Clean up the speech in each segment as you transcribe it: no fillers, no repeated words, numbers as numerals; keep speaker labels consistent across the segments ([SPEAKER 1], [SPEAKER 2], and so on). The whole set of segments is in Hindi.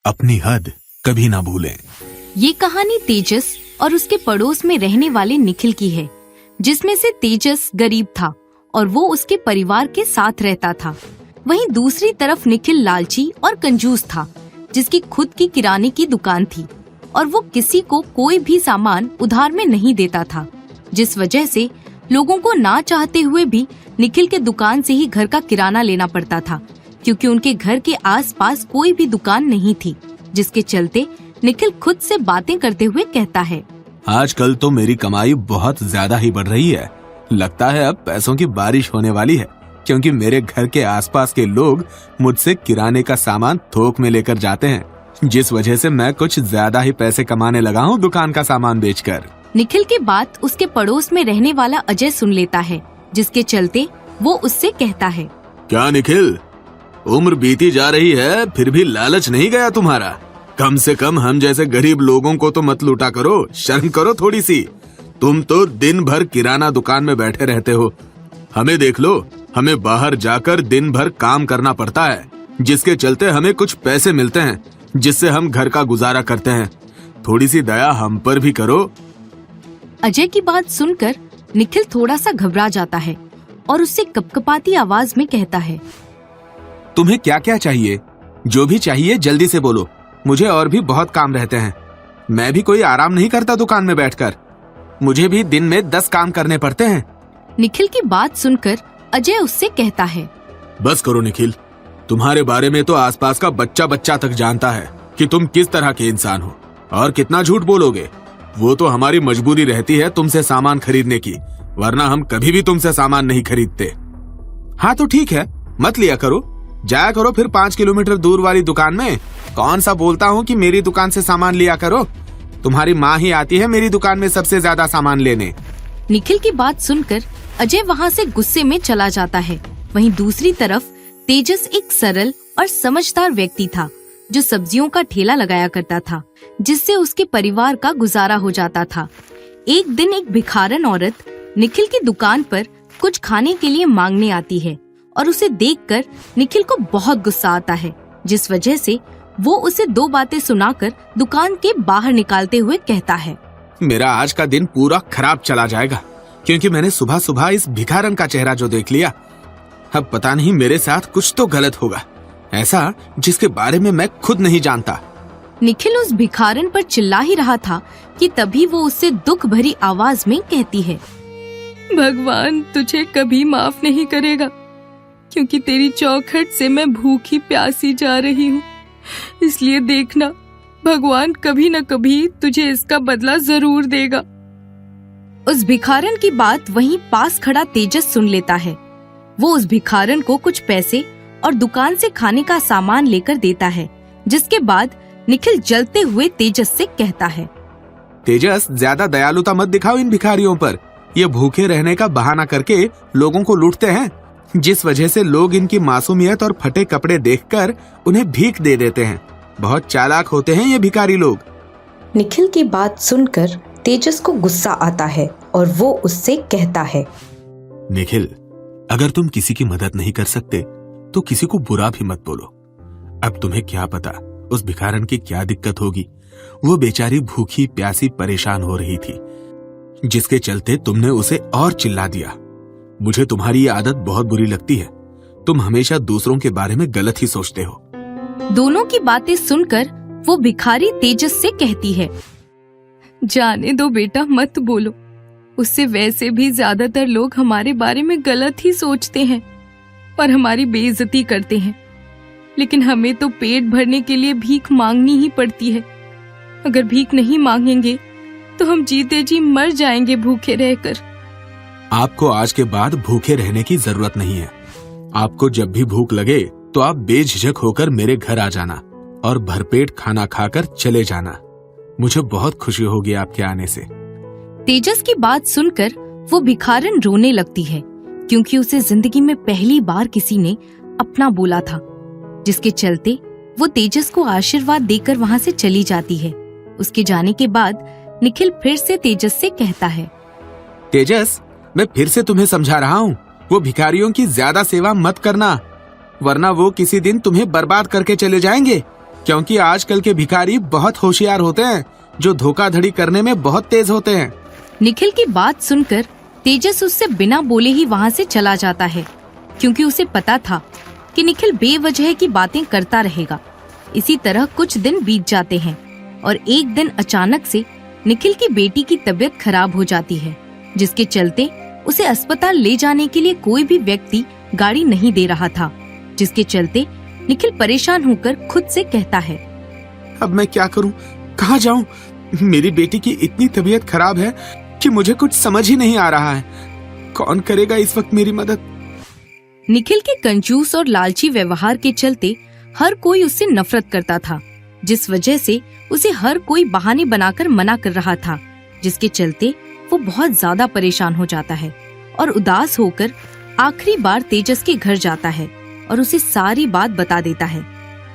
[SPEAKER 1] अपनी हद कभी ना भूलें।
[SPEAKER 2] ये कहानी तेजस और उसके पड़ोस में रहने वाले निखिल की है, जिसमें से तेजस गरीब था और वो उसके परिवार के साथ रहता था। वहीं दूसरी तरफ निखिल लालची और कंजूस था, जिसकी खुद की किराने की दुकान थी और वो किसी को कोई भी सामान उधार में नहीं देता था, जिस वजह से लोगों को ना चाहते हुए भी निखिल के दुकान से ही घर का किराना लेना पड़ता था, क्योंकि उनके घर के आसपास कोई भी दुकान नहीं थी। जिसके चलते निखिल खुद से बातें करते हुए कहता है,
[SPEAKER 1] आजकल तो मेरी कमाई बहुत ज्यादा ही बढ़ रही है। लगता है अब पैसों की बारिश होने वाली है, क्योंकि मेरे घर के आसपास के लोग मुझसे किराने का सामान थोक में लेकर जाते हैं, जिस वजह से मैं कुछ ज्यादा ही पैसे कमाने लगा हूँ दुकान का सामान बेचकर।
[SPEAKER 2] निखिल की बात उसके पड़ोस में रहने वाला अजय सुन लेता है, जिसके चलते वो उससे कहता है,
[SPEAKER 1] क्या निखिल, उम्र बीती जा रही है फिर भी लालच नहीं गया तुम्हारा? कम से कम हम जैसे गरीब लोगों को तो मत लूटा करो, शर्म करो थोड़ी सी। तुम तो दिन भर किराना दुकान में बैठे रहते हो। हमें देख लो, हमें बाहर जाकर दिन भर काम करना पड़ता है, जिसके चलते हमें कुछ पैसे मिलते हैं, जिससे हम घर का गुजारा करते हैं। थोड़ी सी दया हम पर भी करो।
[SPEAKER 2] अजय की बात सुनकर निखिल थोड़ा सा घबरा जाता है और उससे कपकपाती आवाज में कहता है,
[SPEAKER 1] तुम्हें क्या क्या चाहिए? जो भी चाहिए जल्दी से बोलो, मुझे और भी बहुत काम रहते हैं। मैं भी कोई आराम नहीं करता दुकान में बैठकर, मुझे भी दिन में 10 काम करने पड़ते हैं।
[SPEAKER 2] निखिल की बात सुनकर अजय उससे कहता है,
[SPEAKER 1] बस करो निखिल, तुम्हारे बारे में तो आसपास का बच्चा बच्चा तक जानता है कि तुम किस तरह के इंसान हो, और कितना झूठ बोलोगे। वो तो हमारी मजबूरी रहती है तुमसे सामान खरीदने की, वरना हम कभी भी तुमसे सामान नहीं खरीदते। हाँ तो ठीक है, मत लिया करो, जाया करो फिर 5 किलोमीटर दूर वाली दुकान में। कौन सा बोलता हूँ कि मेरी दुकान से सामान लिया करो? तुम्हारी माँ ही आती है मेरी दुकान में सबसे ज्यादा सामान लेने।
[SPEAKER 2] निखिल की बात सुनकर अजय वहाँ से गुस्से में चला जाता है। वहीं दूसरी तरफ तेजस एक सरल और समझदार व्यक्ति था, जो सब्जियों का ठेला लगाया करता था, जिससे उसके परिवार का गुजारा हो जाता था। एक दिन एक भिखारन औरत निखिल की दुकान पर कुछ खाने के लिए मांगने आती है और उसे देखकर निखिल को बहुत गुस्सा आता है, जिस वजह से वो उसे 2 बातें सुनाकर दुकान के बाहर निकालते हुए कहता है,
[SPEAKER 1] मेरा आज का दिन पूरा खराब चला जाएगा, क्योंकि मैंने सुबह सुबह इस भिखारन का चेहरा जो देख लिया। अब पता नहीं मेरे साथ कुछ तो गलत होगा, ऐसा जिसके बारे में मैं खुद नहीं जानता।
[SPEAKER 2] निखिल उस भिखारन पर चिल्ला ही रहा था कि तभी वो उससे दुख भरी आवाज में कहती है, भगवान तुझे कभी माफ नहीं करेगा, क्योंकि तेरी चौखट से मैं भूखी प्यासी जा रही हूँ। इसलिए देखना, भगवान कभी न कभी तुझे इसका बदला जरूर देगा। उस भिखारन की बात वहीं पास खड़ा तेजस सुन लेता है। वो उस भिखारन को कुछ पैसे और दुकान से खाने का सामान लेकर देता है, जिसके बाद निखिल जलते हुए तेजस से कहता है,
[SPEAKER 1] तेजस, ज्यादा दयालुता मत दिखाओ इन भिखारियों पर। ये भूखे रहने का बहाना करके लोगों को लूटते हैं, जिस वजह से लोग इनकी मासूमियत और फटे कपड़े देखकर उन्हें भीख दे देते हैं। बहुत चालाक होते हैं ये भिखारी लोग।
[SPEAKER 3] निखिल की बात सुनकर तेजस को गुस्सा आता है और वो उससे कहता है,
[SPEAKER 1] निखिल, अगर तुम किसी की मदद नहीं कर सकते तो किसी को बुरा भी मत बोलो। अब तुम्हें क्या पता उस भिखारन की क्या दिक्कत होगी। वो बेचारी भूखी प्यासी परेशान हो रही थी, जिसके चलते तुमने उसे और चिल्ला दिया। मुझे तुम्हारी ये आदत बहुत बुरी लगती है, तुम हमेशा दूसरों के बारे में गलत ही सोचते हो।
[SPEAKER 2] दोनों की बातें सुनकर वो भिखारी तेजस से कहती है, जाने दो बेटा, मत बोलो। उससे वैसे भी ज्यादातर लोग हमारे बारे में गलत ही सोचते हैं और हमारी बेइज्जती करते हैं, लेकिन हमें तो पेट भरने के लिए भीख मांगनी ही पड़ती है। अगर भीख नहीं मांगेंगे तो हम जीते जी मर जाएंगे भूखे रहकर।
[SPEAKER 1] आपको आज के बाद भूखे रहने की जरूरत नहीं है। आपको जब भी भूख लगे तो आप बेझिझक होकर मेरे घर आ जाना और भरपेट खाना खाकर चले जाना। मुझे बहुत खुशी होगी आपके आने से।
[SPEAKER 2] तेजस की बात सुनकर वो भिखारन रोने लगती है, क्योंकि उसे जिंदगी में पहली बार किसी ने अपना बोला था, जिसके चलते वो तेजस को आशीर्वाद देकर वहाँ से चली जाती है। उसके जाने के बाद निखिल फिर से तेजस से कहता है,
[SPEAKER 1] तेजस, मैं फिर से तुम्हें समझा रहा हूँ, वो भिखारियों की ज्यादा सेवा मत करना, वरना वो किसी दिन तुम्हें बर्बाद करके चले जाएंगे। क्योंकि आजकल के भिखारी बहुत होशियार होते हैं, जो धोखाधड़ी करने में बहुत तेज होते हैं।
[SPEAKER 2] निखिल की बात सुनकर तेजस उससे बिना बोले ही वहाँ से चला जाता है, क्योंकि उसे पता था कि निखिल बेवजह की बातें करता रहेगा। इसी तरह कुछ दिन बीत जाते हैं और एक दिन अचानक से निखिल की बेटी की तबीयत खराब हो जाती है, जिसके चलते उसे अस्पताल ले जाने के लिए कोई भी व्यक्ति गाड़ी नहीं दे रहा था, जिसके चलते निखिल परेशान होकर खुद से कहता है,
[SPEAKER 1] अब मैं क्या करूं, कहाँ जाऊं? मेरी बेटी की इतनी तबीयत खराब है कि मुझे कुछ समझ ही नहीं आ रहा है। कौन करेगा इस वक्त मेरी मदद?
[SPEAKER 2] निखिल के कंजूस और लालची व्यवहार के चलते हर कोई उससे नफरत करता था, जिस वजह से उसे हर कोई बहाने बनाकर मना कर रहा था, जिसके चलते वो बहुत ज्यादा परेशान हो जाता है और उदास होकर आखिरी बार तेजस के घर जाता है और उसे सारी बात बता देता है।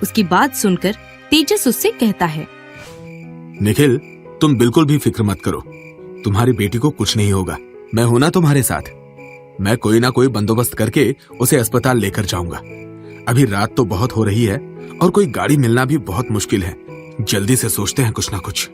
[SPEAKER 2] उसकी बात सुनकर तेजस उससे कहता है,
[SPEAKER 1] निखिल, तुम बिल्कुल भी फिक्र मत करो, तुम्हारी बेटी को कुछ नहीं होगा। मैं हूं ना तुम्हारे साथ। मैं कोई ना कोई बंदोबस्त करके उसे अस्पताल लेकर जाऊंगा। अभी रात तो बहुत हो रही है और कोई गाड़ी मिलना भी बहुत मुश्किल है। जल्दी से सोचते हैं कुछ ना कुछ।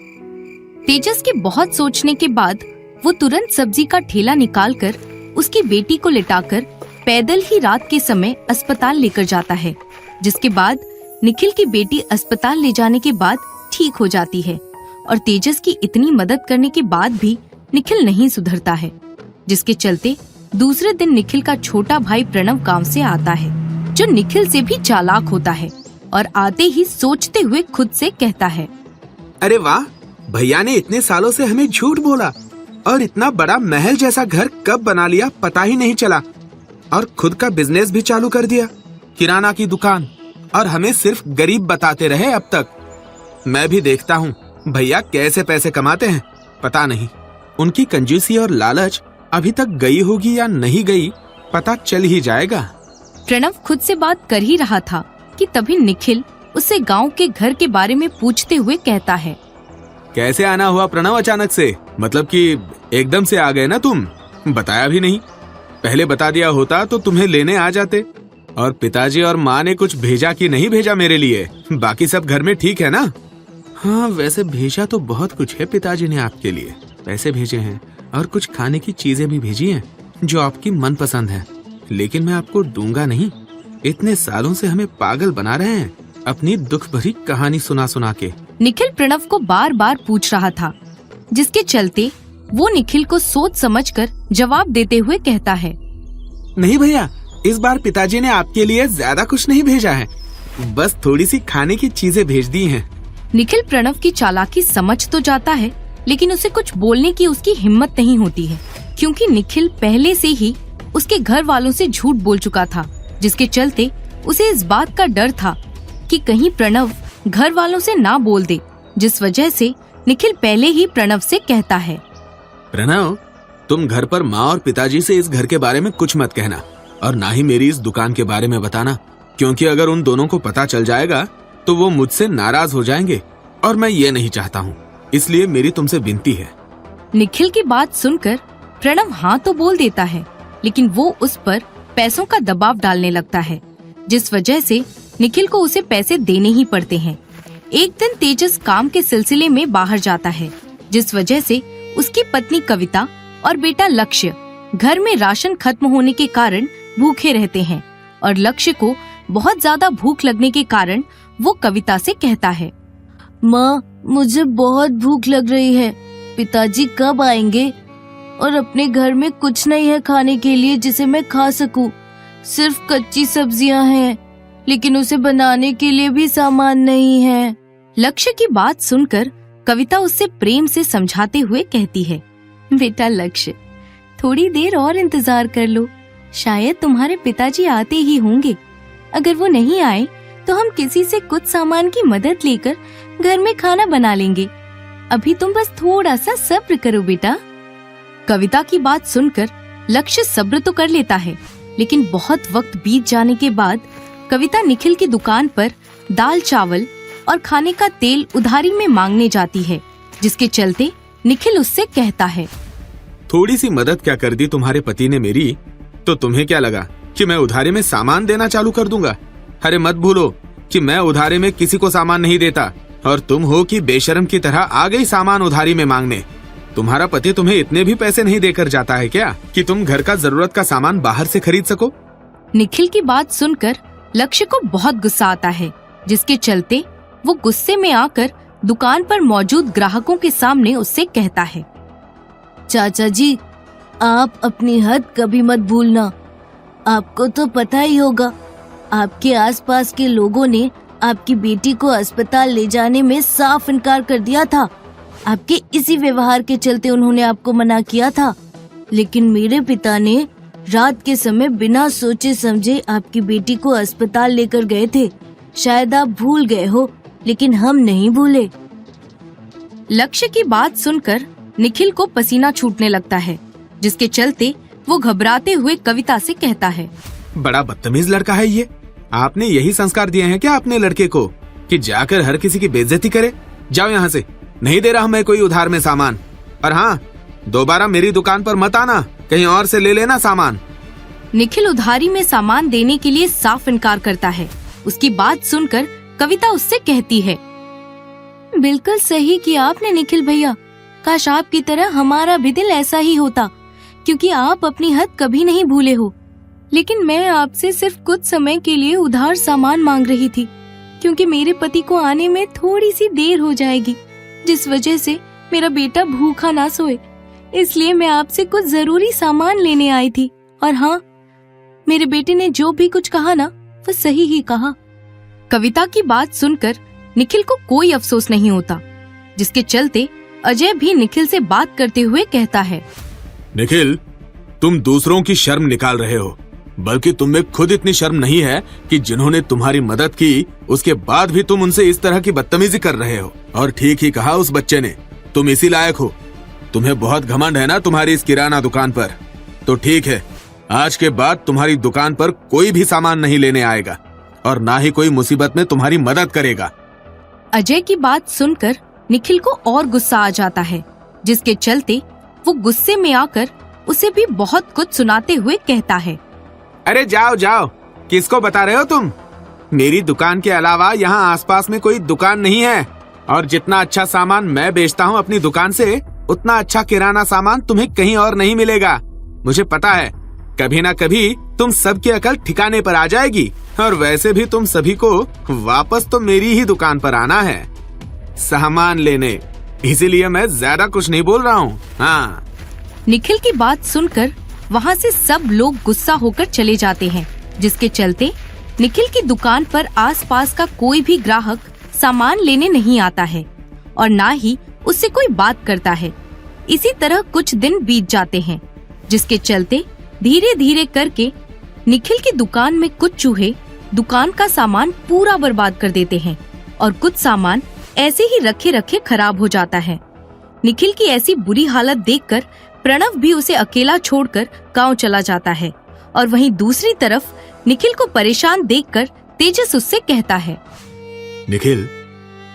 [SPEAKER 2] तेजस के बहुत सोचने के बाद वो तुरंत सब्जी का ठेला निकालकर उसकी बेटी को लिटाकर पैदल ही रात के समय अस्पताल लेकर जाता है, जिसके बाद निखिल की बेटी अस्पताल ले जाने के बाद ठीक हो जाती है और तेजस की इतनी मदद करने के बाद भी निखिल नहीं सुधरता है, जिसके चलते दूसरे दिन निखिल का छोटा भाई प्रणव काम से आता है, जो निखिल से भी चालाक होता है और आते ही सोचते हुए खुद से कहता है,
[SPEAKER 1] अरे वाह, भैया ने इतने सालों से हमें झूठ बोला और इतना बड़ा महल जैसा घर कब बना लिया पता ही नहीं चला, और खुद का बिजनेस भी चालू कर दिया, किराना की दुकान, और हमें सिर्फ गरीब बताते रहे अब तक। मैं भी देखता हूँ भैया कैसे पैसे कमाते हैं। पता नहीं उनकी कंजूसी और लालच अभी तक गई होगी या नहीं गई, पता चल ही जाएगा।
[SPEAKER 2] प्रणव खुद से बात कर ही रहा था कि तभी निखिल उससे गांव के घर के बारे में पूछते हुए कहता है,
[SPEAKER 1] कैसे आना हुआ प्रणव अचानक से? मतलब कि एकदम से आ गए ना तुम? बताया भी नहीं। पहले बता दिया होता तो तुम्हें लेने आ जाते। और पिताजी और माँ ने कुछ भेजा कि नहीं भेजा मेरे लिए? बाकी सब घर में ठीक है ना? हाँ, वैसे भेजा तो बहुत कुछ है पिताजी ने आपके लिए। पैसे भेजे हैं और कुछ खाने की चीजें भी भेजी हैं जो आपकी मनपसंद है, लेकिन मैं आपको दूंगा नहीं। इतने सालों से हमें पागल बना रहे हैं अपनी दुख भरी कहानी सुना सुना के।
[SPEAKER 2] निखिल प्रणव को बार बार पूछ रहा था, जिसके चलते वो निखिल को सोच समझकर जवाब देते हुए कहता है,
[SPEAKER 1] नहीं भैया, इस बार पिताजी ने आपके लिए ज्यादा कुछ नहीं भेजा है, बस थोड़ी सी खाने की चीजें भेज दी हैं।
[SPEAKER 2] निखिल प्रणव की चालाकी समझ तो जाता है, लेकिन उसे कुछ बोलने की उसकी हिम्मत नहीं होती है, क्योंकि निखिल पहले से ही उसके घर वालों से झूठ बोल चुका था, जिसके चलते उसे इस बात का डर था कि कहीं प्रणव घर वालों से ना बोल दे, जिस वजह से निखिल पहले ही प्रणव से कहता है,
[SPEAKER 1] प्रणव, तुम घर पर माँ और पिताजी से इस घर के बारे में कुछ मत कहना और ना ही मेरी इस दुकान के बारे में बताना, क्योंकि अगर उन दोनों को पता चल जाएगा तो वो मुझसे नाराज हो जाएंगे और मैं ये नहीं चाहता हूँ, इसलिए मेरी तुमसे विनती है।
[SPEAKER 2] निखिल की बात सुनकर प्रणव हाँ तो बोल देता है, लेकिन वो उस पर पैसों का दबाव डालने लगता है, जिस वजह से निखिल को उसे पैसे देने ही पड़ते हैं। एक दिन तेजस काम के सिलसिले में बाहर जाता है, जिस वजह से उसकी पत्नी कविता और बेटा लक्ष्य घर में राशन खत्म होने के कारण भूखे रहते हैं और लक्ष्य को बहुत ज्यादा भूख लगने के कारण वो कविता से कहता है, माँ, मुझे बहुत भूख लग रही है, पिताजी कब आएंगे? और अपने घर में कुछ नहीं है खाने के लिए जिसे मैं खा सकूं। सिर्फ कच्ची सब्जियां हैं, लेकिन उसे बनाने के लिए भी सामान नहीं है। लक्ष्य की बात सुनकर कविता उससे प्रेम से समझाते हुए कहती है, बेटा लक्ष्य, थोड़ी देर और इंतजार कर लो, शायद तुम्हारे पिताजी आते ही होंगे। अगर वो नहीं आए तो हम किसी से कुछ सामान की मदद लेकर घर में खाना बना लेंगे। अभी तुम बस थोड़ा सा सब्र करो बेटा। कविता की बात सुनकर लक्ष्य सब्र तो कर लेता है, लेकिन बहुत वक्त बीत जाने के बाद कविता निखिल की दुकान पर दाल चावल और खाने का तेल उधारी में मांगने जाती है, जिसके चलते निखिल उससे कहता है,
[SPEAKER 1] थोड़ी सी मदद क्या कर दी तुम्हारे पति ने मेरी, तो तुम्हें क्या लगा कि मैं उधारी में सामान देना चालू कर दूंगा? अरे मत भूलो, कि मैं उधारे में किसी को सामान नहीं देता, और तुम हो कि बेशर्म की तरह आ गई सामान उधारी में मांगने। तुम्हारा पति तुम्हें इतने भी पैसे नहीं देकर जाता है क्या कि तुम घर का जरूरत का सामान बाहर से खरीद सको?
[SPEAKER 2] निखिल की बात सुनकर लक्ष्य को बहुत गुस्सा आता है, जिसके चलते वो गुस्से में आकर दुकान पर मौजूद ग्राहकों के सामने उससे कहता है, चाचा जी, आप अपनी हद कभी मत भूलना। आपको तो पता ही होगा, आपके आसपास के लोगों ने आपकी बेटी को अस्पताल ले जाने में साफ इनकार कर दिया था। आपके इसी व्यवहार के चलते उन्होंने आपको मना किया था, लेकिन मेरे पिता ने रात के समय बिना सोचे समझे आपकी बेटी को अस्पताल लेकर गए थे। शायद आप भूल गए हो, लेकिन हम नहीं भूले। लक्ष्य की बात सुनकर निखिल को पसीना छूटने लगता है, जिसके चलते वो घबराते हुए कविता से कहता है,
[SPEAKER 1] बड़ा बदतमीज लड़का है ये। आपने यही संस्कार दिए हैं क्या अपने लड़के को कि जाकर हर किसी की बेइज्जती करे? जाओ यहाँ से, नहीं दे रहा मैं कोई उधार में सामान। और हाँ, दोबारा मेरी दुकान पर मत आना, कहीं और से ले लेना सामान।
[SPEAKER 2] निखिल उधारी में सामान देने के लिए साफ इनकार करता है। उसकी बात सुनकर कविता उससे कहती है, बिल्कुल सही किया आपने निखिल भैया। काश आपकी तरह हमारा भी दिल ऐसा ही होता, क्योंकि आप अपनी हद कभी नहीं भूले हो। लेकिन मैं आपसे सिर्फ कुछ समय के लिए उधार सामान मांग रही थी, क्योंकि मेरे पति को आने में थोड़ी सी देर हो जाएगी, जिस वजह से मेरा बेटा भूखा ना सोए। इसलिए मैं आपसे कुछ जरूरी सामान लेने आई थी। और हाँ, मेरे बेटे ने जो भी कुछ कहा ना, वो सही ही कहा। कविता की बात सुनकर निखिल को कोई अफसोस नहीं होता, जिसके चलते अजय भी निखिल से बात करते हुए कहता है,
[SPEAKER 1] निखिल, तुम दूसरों की शर्म निकाल रहे हो, बल्कि तुम में खुद इतनी शर्म नहीं है कि जिन्होंने तुम्हारी मदद की उसके बाद भी तुम उनसे इस तरह की बदतमीजी कर रहे हो। और ठीक ही कहा उस बच्चे ने, तुम इसी लायक हो। तुम्हें बहुत घमंड है ना तुम्हारी इस किराना दुकान पर। तो ठीक है, आज के बाद तुम्हारी दुकान पर कोई भी सामान नहीं लेने आएगा, और ना ही कोई मुसीबत में तुम्हारी मदद करेगा।
[SPEAKER 2] अजय की बात सुनकर निखिल को और गुस्सा आ जाता है, जिसके चलते वो गुस्से में आकर उसे भी बहुत कुछ सुनाते हुए कहता है,
[SPEAKER 1] अरे जाओ जाओ, किसको बता रहे हो तुम? मेरी दुकान के अलावा यहाँ आसपास में कोई दुकान नहीं है, और जितना अच्छा सामान मैं बेचता हूँ अपनी दुकान से, उतना अच्छा किराना सामान तुम्हें कहीं और नहीं मिलेगा। मुझे पता है, कभी ना कभी तुम सबकी अकल ठिकाने पर आ जाएगी, और वैसे भी तुम सभी को वापस तो मेरी ही दुकान पर आना है सामान लेने, इसीलिए मैं ज्यादा कुछ नहीं बोल रहा हूँ। हाँ।
[SPEAKER 2] निखिल की बात सुनकर वहाँ से सब लोग गुस्सा होकर चले जाते हैं, जिसके चलते निखिल की दुकान पर आसपास का कोई भी ग्राहक सामान लेने नहीं आता है, और ना ही उससे कोई बात करता है। इसी तरह कुछ दिन बीत जाते हैं, जिसके चलते धीरे धीरे करके निखिल की दुकान में कुछ चूहे दुकान का सामान पूरा बर्बाद कर देते हैं, और कुछ सामान ऐसे ही रखे रखे खराब हो जाता है। निखिल की ऐसी बुरी हालत देखकर प्रणव भी उसे अकेला छोड़कर गांव चला जाता है, और वहीं दूसरी तरफ निखिल को परेशान देखकर तेजस उससे कहता है,
[SPEAKER 1] निखिल,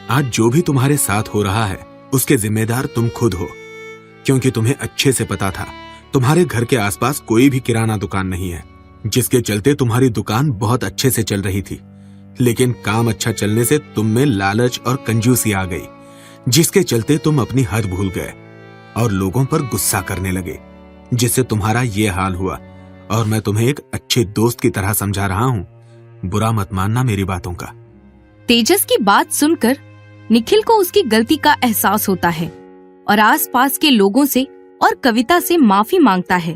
[SPEAKER 1] आज जो भी तुम्हारे साथ हो रहा है उसके जिम्मेदार तुम खुद हो, क्योंकि तुम्हें अच्छे से पता था तुम्हारे घर के आसपास कोई भी किराना दुकान नहीं है, जिसके चलते तुम्हारी दुकान बहुत अच्छे से चल रही थी। लेकिन काम अच्छा चलने से तुम में लालच और कंजूसी आ गई, जिसके चलते तुम अपनी हद भूल गए और लोगों पर गुस्सा करने लगे, जिससे तुम्हारा ये हाल हुआ। और मैं तुम्हें एक अच्छे दोस्त की तरह समझा रहा हूँ, बुरा मत मानना मेरी बातों का।
[SPEAKER 2] तेजस की बात सुनकर निखिल को उसकी गलती का एहसास होता है, और आसपास के लोगों से और कविता से माफी मांगता है,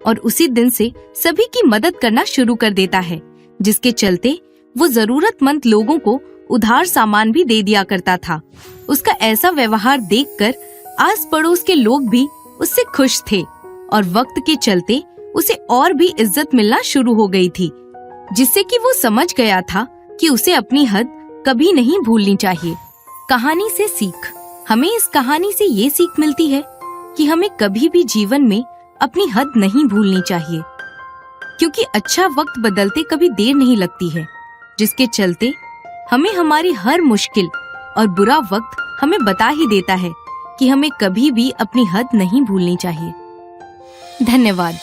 [SPEAKER 2] और उसी दिन से सभी की मदद करना शुरू कर देता है, जिसके चलते वो जरूरतमंद लोगों को उधार सामान भी दे दिया करता था। उसका ऐसा व्यवहार देखकर आस पड़ोस के लोग भी उससे खुश थे, और वक्त के चलते उसे और भी इज्जत मिलना शुरू हो गई थी, जिससे कि वो समझ गया था कि उसे अपनी हद कभी नहीं भूलनी चाहिए। कहानी से सीख। हमें इस कहानी से ये सीख मिलती है कि हमें कभी भी जीवन में अपनी हद नहीं भूलनी चाहिए, क्योंकि अच्छा वक्त बदलते कभी देर नहीं लगती है, जिसके चलते हमें हमारी हर मुश्किल और बुरा वक्त हमें बता ही देता है कि हमें कभी भी अपनी हद नहीं भूलनी चाहिए। धन्यवाद।